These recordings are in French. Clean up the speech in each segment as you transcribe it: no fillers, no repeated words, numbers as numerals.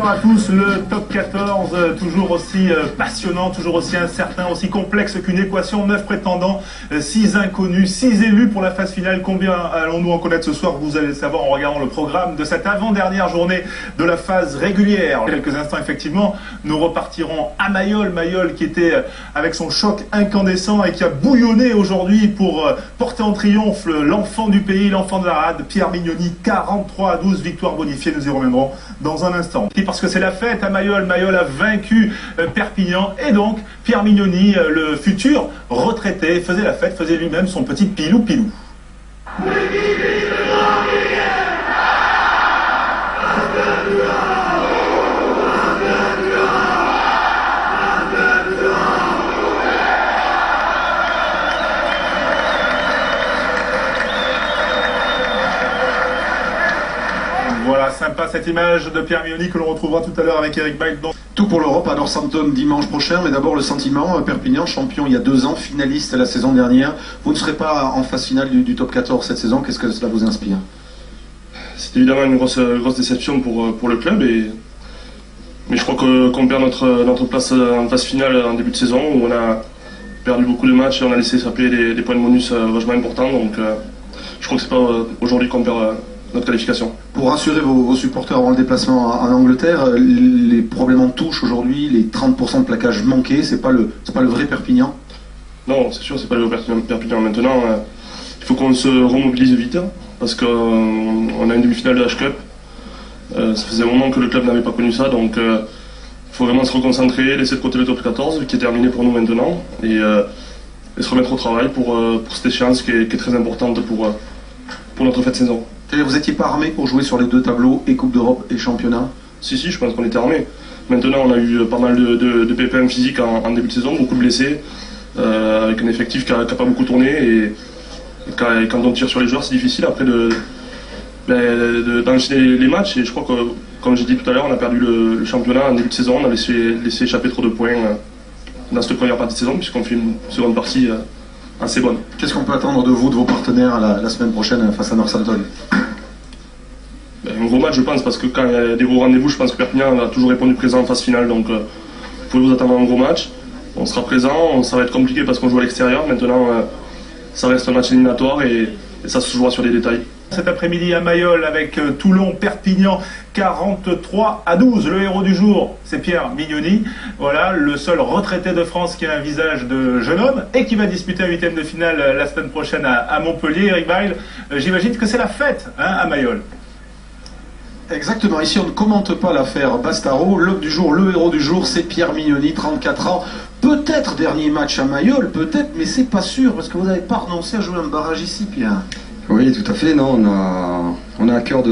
bonsoir à tous. Le top 14, toujours aussi passionnant, toujours aussi incertain, aussi complexe qu'une équation. 9 prétendants, 6 inconnus, 6 élus pour la phase finale. Combien allons-nous en connaître ce soir? Vous allez le savoir en regardant le programme de cette avant-dernière journée de la phase régulière. Dans quelques instants, effectivement, nous repartirons à Mayol. Mayol qui était avec son choc incandescent et qui a bouillonné aujourd'hui pour porter en triomphe l'enfant du pays, l'enfant de la rade, Pierre Mignoni. 43-12, victoire bonifiée. Nous y reviendrons dans un instant. Et parce que c'est la fête à Mayol. Mayol a vaincu Perpignan et donc Pierre Mignoni, le futur retraité, faisait la fête, faisait lui-même son petit pilou-pilou. Voilà, sympa cette image de Pierre Mignoni que l'on retrouvera tout à l'heure avec Eric Bail. Tout pour l'Europe à Northampton dimanche prochain, mais d'abord le sentiment, Perpignan, champion il y a 2 ans, finaliste la saison dernière. Vous ne serez pas en phase finale du top 14 cette saison, qu'est-ce que cela vous inspire? C'est évidemment une grosse déception pour le club, mais je crois qu'on perd notre place en phase finale en début de saison, où on a perdu beaucoup de matchs et on a laissé s'appeler des points de bonus vachement importants, donc je crois que c'est pas aujourd'hui qu'on perd notre qualification. Pour rassurer vos supporters avant le déplacement en Angleterre, les problèmes en touche aujourd'hui, les 30% de plaquage manqués, c'est pas le vrai Perpignan? Non, c'est sûr, c'est pas le vrai Perpignan. Maintenant, il faut qu'on se remobilise vite, parce qu'on a une demi-finale de H-Cup. Ça faisait un moment que le club n'avait pas connu ça, donc il faut vraiment se reconcentrer, laisser de côté le top 14, qui est terminé pour nous maintenant, et se remettre au travail pour cette échéance qui est très importante pour notre fin de saison. Vous n'étiez pas armé pour jouer sur les 2 tableaux, et Coupe d'Europe et Championnat? Si, je pense qu'on était armé. Maintenant, on a eu pas mal de PPM physiques en début de saison, beaucoup de blessés, avec un effectif qui n'a pas beaucoup tourné. Et quand on tire sur les joueurs, c'est difficile après d'enchaîner les matchs. Et je crois que, comme j'ai dit tout à l'heure, on a perdu le championnat en début de saison. On a laissé échapper trop de points dans cette première partie de saison, puisqu'on fait une seconde partie assez bonne. Qu'est-ce qu'on peut attendre de vous, de vos partenaires la semaine prochaine face à Northampton? Un gros match, je pense, parce que quand il y a des gros rendez-vous, je pense que Perpignan a toujours répondu présent en phase finale, donc vous pouvez vous attendre à un gros match. On sera présent, ça va être compliqué parce qu'on joue à l'extérieur. Maintenant, ça reste un match éliminatoire et ça se jouera sur des détails. Cet après-midi à Mayol avec Toulon-Perpignan, 43-12. Le héros du jour, c'est Pierre Mignoni. Voilà, le seul retraité de France qui a un visage de jeune homme et qui va disputer un 8e de finale la semaine prochaine à Montpellier. Eric Bail, j'imagine que c'est la fête à Mayol. Exactement, ici on ne commente pas l'affaire Bastaro. L'homme du jour, le héros du jour, c'est Pierre Mignoni, 34 ans. Peut-être dernier match à Mayol, peut-être, mais c'est pas sûr, parce que vous n'avez pas renoncé à jouer un barrage ici, Pierre. Oui, tout à fait. Non, on a à cœur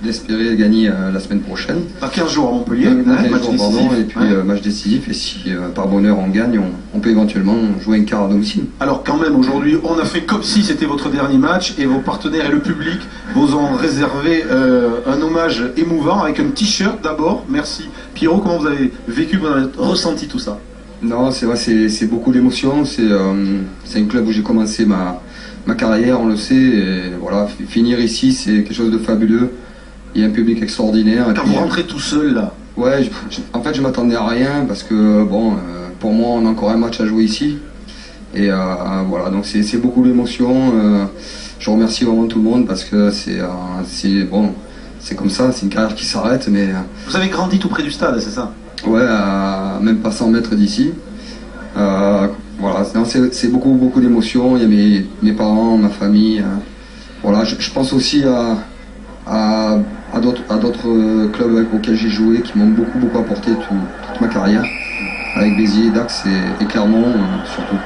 d'espérer gagner la semaine prochaine. Dans 15 jours à Montpellier, match décisif, et puis match décisif. Et si par bonheur on gagne, on peut éventuellement jouer une quart à domicile. Alors quand même, aujourd'hui, on a fait comme si c'était votre dernier match et vos partenaires et le public vous ont réservé un hommage émouvant avec un t-shirt d'abord. Merci. Pierrot, comment vous avez vécu, vous avez ressenti tout ça? Non, c'est vrai, c'est beaucoup d'émotions. C'est un club où j'ai commencé ma carrière, on le sait, et voilà, finir ici, c'est quelque chose de fabuleux. Il y a un public extraordinaire. Quand vous rentrez tout seul là? Ouais, en fait, je m'attendais à rien parce que, bon, pour moi, on a encore un match à jouer ici. Et voilà, donc c'est beaucoup d'émotions. Je remercie vraiment tout le monde parce que c'est bon, c'est comme ça, c'est une carrière qui s'arrête, mais... Vous avez grandi tout près du stade, c'est ça? Ouais, à même pas 100 mètres d'ici. Voilà, c'est beaucoup d'émotions. Il y a mes parents, ma famille. Voilà, je pense aussi à d'autres clubs auxquels j'ai joué qui m'ont beaucoup apporté toute ma carrière, avec Béziers, Dax et Clermont surtout.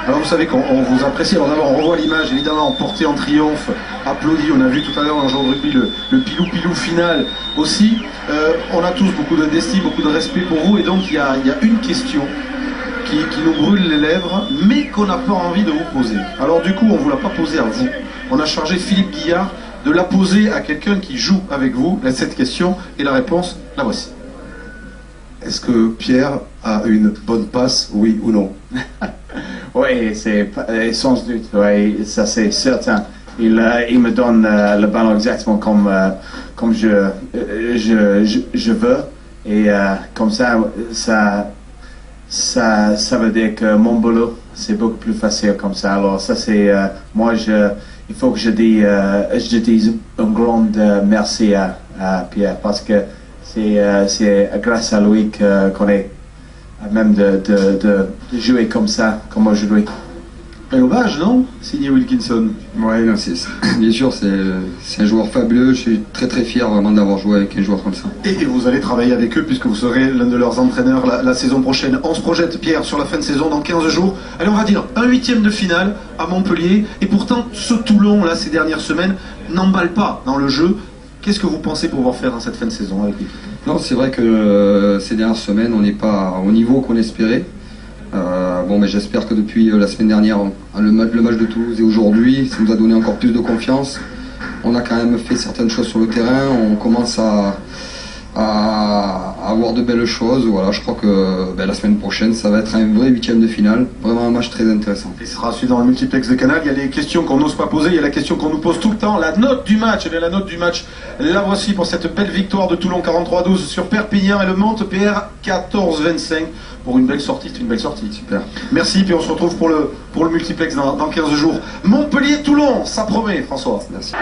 Alors vous savez qu'on vous apprécie. Alors d'abord on revoit l'image évidemment portée en triomphe, applaudi. On a vu tout à l'heure dans le jour de rugby le pilou-pilou final aussi. On a tous beaucoup d'estime, beaucoup de respect pour vous, et donc il y a une question qui nous brûle les lèvres, mais qu'on n'a pas envie de vous poser. Alors du coup, on ne vous l'a pas posée à vous. On a chargé Philippe Guillard de la poser à quelqu'un qui joue avec vous, cette question, et la réponse, la voici. Est-ce que Pierre a une bonne passe, oui ou non? Oui, c'est sans doute, oui, ça c'est certain. Il me donne le ballon exactement comme je veux. Et comme ça veut dire que mon boulot, c'est beaucoup plus facile comme ça. Alors ça, c'est moi, il faut que je dise un grand merci à Pierre, parce que c'est grâce à lui qu'on est même de jouer comme ça, comme aujourd'hui. Et hommage, non? Signé Wilkinson. Ouais, non, bien sûr, c'est un joueur fabuleux. Je suis très très fier vraiment d'avoir joué avec un joueur comme ça. Et vous allez travailler avec eux puisque vous serez l'un de leurs entraîneurs la saison prochaine. On se projette, Pierre, sur la fin de saison dans 15 jours. Allez, on va dire un 8e de finale à Montpellier. Et pourtant, ce Toulon, là, ces dernières semaines, n'emballe pas dans le jeu. Qu'est-ce que vous pensez pouvoir faire dans cette fin de saison avec l'équipe? Non, c'est vrai que ces dernières semaines, on n'est pas au niveau qu'on espérait. Mais j'espère que depuis la semaine dernière, le match de Toulouse et aujourd'hui, ça nous a donné encore plus de confiance. On a quand même fait certaines choses sur le terrain, on commence à avoir de belles choses. Voilà, je crois que la semaine prochaine, ça va être un vrai 8e de finale, vraiment un match très intéressant. Il sera suivi dans le multiplex de Canal. Il y a les questions qu'on n'ose pas poser, il y a la question qu'on nous pose tout le temps, la note du match. La note du match, la voici pour cette belle victoire de Toulon 43-12 sur Perpignan et le Montpellier 14-25. Pour une belle sortie, c'est une belle sortie. Super. Merci, puis on se retrouve pour le multiplex dans 15 jours. Montpellier-Toulon, ça promet, François. Merci.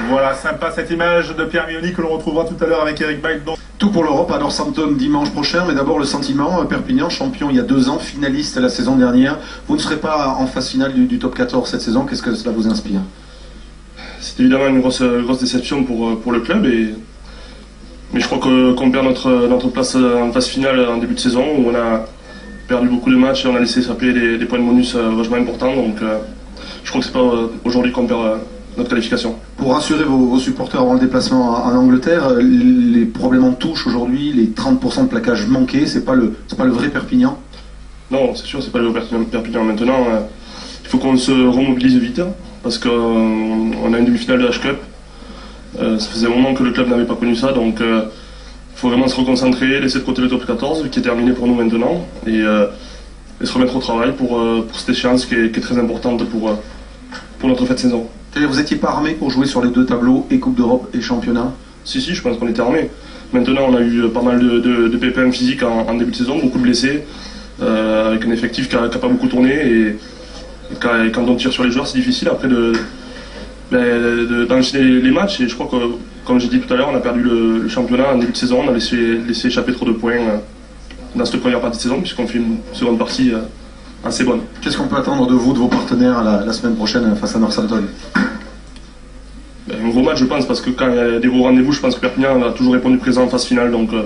Voilà, sympa cette image de Pierre Mignoni que l'on retrouvera tout à l'heure avec Eric Bailly. Tout pour l'Europe à Northampton dimanche prochain, mais d'abord le sentiment, Perpignan, champion il y a 2 ans, finaliste la saison dernière. Vous ne serez pas en phase finale du top 14 cette saison, qu'est-ce que cela vous inspire? C'est évidemment une grosse déception pour le club, mais je crois qu'on perd notre place en phase finale en début de saison, où on a perdu beaucoup de matchs et on a laissé s'appeler des points de bonus vachement importants, donc je crois que c'est pas aujourd'hui qu'on perd notre qualification. Pour rassurer vos supporters avant le déplacement en Angleterre, les problèmes en touche aujourd'hui, les 30% de plaquage manqués, c'est pas le vrai Perpignan? Non, c'est sûr, c'est pas le Perpignan maintenant. Il faut qu'on se remobilise vite, parce qu'on a une demi-finale de H-Cup. Ça faisait un moment que le club n'avait pas connu ça, donc il faut vraiment se reconcentrer, laisser de côté le top 14, qui est terminé pour nous maintenant, et se remettre au travail pour cette échéance qui est très importante pour notre fin de saison. Vous n'étiez pas armé pour jouer sur les 2 tableaux, et Coupe d'Europe et Championnat? Si, je pense qu'on était armé. Maintenant, on a eu pas mal de pépins physiques en début de saison, beaucoup de blessés, avec un effectif qui n'a pas beaucoup tourné. Et quand on tire sur les joueurs, c'est difficile après d'enchaîner les matchs. Et je crois que, comme j'ai dit tout à l'heure, on a perdu le championnat en début de saison. On a laissé échapper trop de points dans cette première partie de saison, puisqu'on fait une seconde partie assez bonne. Qu'est-ce qu'on peut attendre de vous, de vos partenaires la semaine prochaine face à Northampton? Un gros match, je pense, parce que quand il y a des gros rendez-vous, je pense que Perpignan a toujours répondu présent en phase finale, donc vous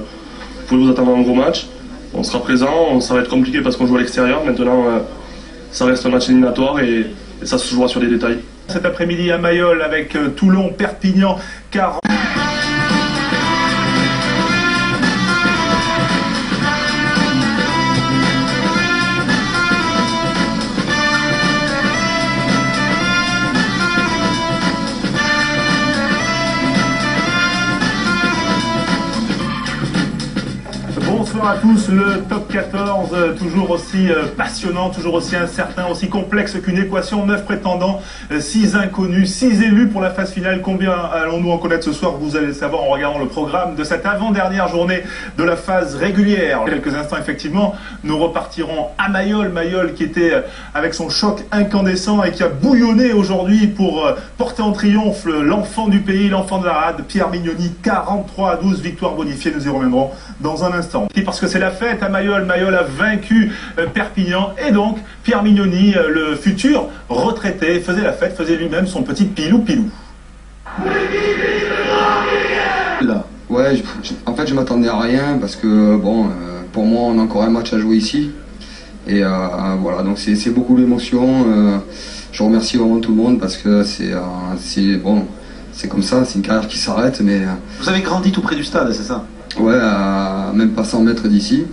pouvez vous attendre à un gros match. On sera présent, ça va être compliqué parce qu'on joue à l'extérieur. Maintenant, ça reste un match éliminatoire et ça se jouera sur des détails. Cet après-midi à Mayol avec Toulon, Perpignan, 40. Bonsoir à tous, le top 14, toujours aussi passionnant, toujours aussi incertain, aussi complexe qu'une équation, 9 prétendants, 6 inconnus, 6 élus pour la phase finale. Combien allons-nous en connaître ce soir? Vous allez le savoir en regardant le programme de cette avant-dernière journée de la phase régulière. En quelques instants, effectivement, nous repartirons à Mayol, qui était avec son choc incandescent et qui a bouillonné aujourd'hui pour porter en triomphe l'enfant du pays, l'enfant de la rade, Pierre Mignoni, 43-12, victoire bonifiée, nous y reviendrons dans un instant. Parce que c'est la fête à Mayol. Mayol a vaincu Perpignan et donc Pierre Mignoni, le futur retraité, faisait la fête, faisait lui-même son petit pilou-pilou. Ouais, en fait je m'attendais à rien parce que pour moi on a encore un match à jouer ici et voilà, donc c'est beaucoup d'émotion. Je remercie vraiment tout le monde parce que c'est comme ça, c'est une carrière qui s'arrête, mais vous avez grandi tout près du stade, c'est ça? Ouais, à même pas 100 mètres d'ici.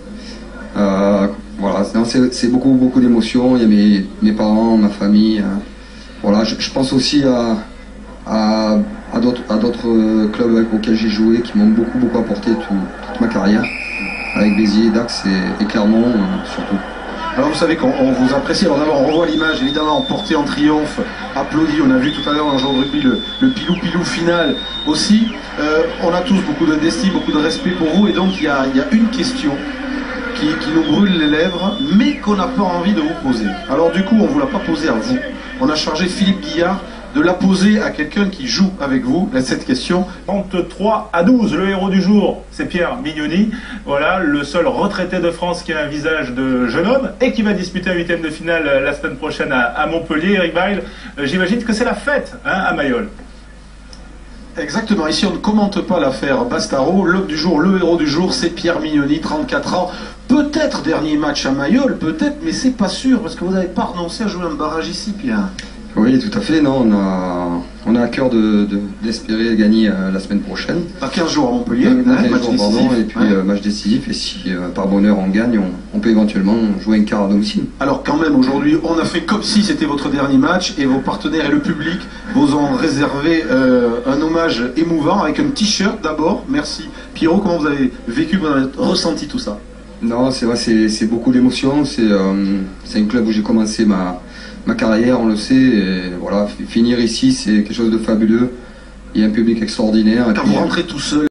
Voilà, c'est beaucoup d'émotions. Il y a mes parents, ma famille. Voilà, je pense aussi à d'autres clubs auxquels j'ai joué, qui m'ont beaucoup apporté toute ma carrière, avec Béziers, Dax et Clermont surtout. Alors vous savez qu'on vous apprécie, alors d'abord on revoit l'image évidemment porté en triomphe, applaudi, on a vu tout à l'heure dans le jour de rugby le pilou final aussi. On a tous beaucoup d'estime, beaucoup de respect pour vous, et donc il y a une question qui nous brûle les lèvres, mais qu'on n'a pas envie de vous poser. Alors du coup on ne vous l'a pas posée à vous, on a chargé Philippe Guillard de la poser à quelqu'un qui joue avec vous, cette question. 33-12, le héros du jour, c'est Pierre Mignoni. Voilà, le seul retraité de France qui a un visage de jeune homme et qui va disputer un huitième de finale la semaine prochaine à Montpellier. Eric Weil, j'imagine que c'est la fête à Mayol. Exactement, ici on ne commente pas l'affaire Bastaro. L'homme du jour, le héros du jour, c'est Pierre Mignoni, 34 ans. Peut-être dernier match à Mayol, peut-être, mais c'est pas sûr, parce que vous n'avez pas renoncé à jouer un barrage ici, Pierre. Oui, tout à fait. Non, on a à cœur d'espérer gagner la semaine prochaine. À 15 jours à Montpellier, match jours, décisif. Pardon, et puis match décisif. Et si par bonheur on gagne, on peut éventuellement jouer un quart à domicile. Alors quand même, aujourd'hui, on a fait comme si c'était votre dernier match, et vos partenaires et le public vous ont réservé un hommage émouvant avec un t-shirt d'abord. Merci. Pierrot, comment vous avez vécu, vous avez ressenti tout ça? Non, c'est vrai, c'est beaucoup d'émotions. C'est un club où j'ai commencé ma carrière, on le sait, et voilà, finir ici, c'est quelque chose de fabuleux. Il y a un public extraordinaire. Quand vous rentrez tout seul,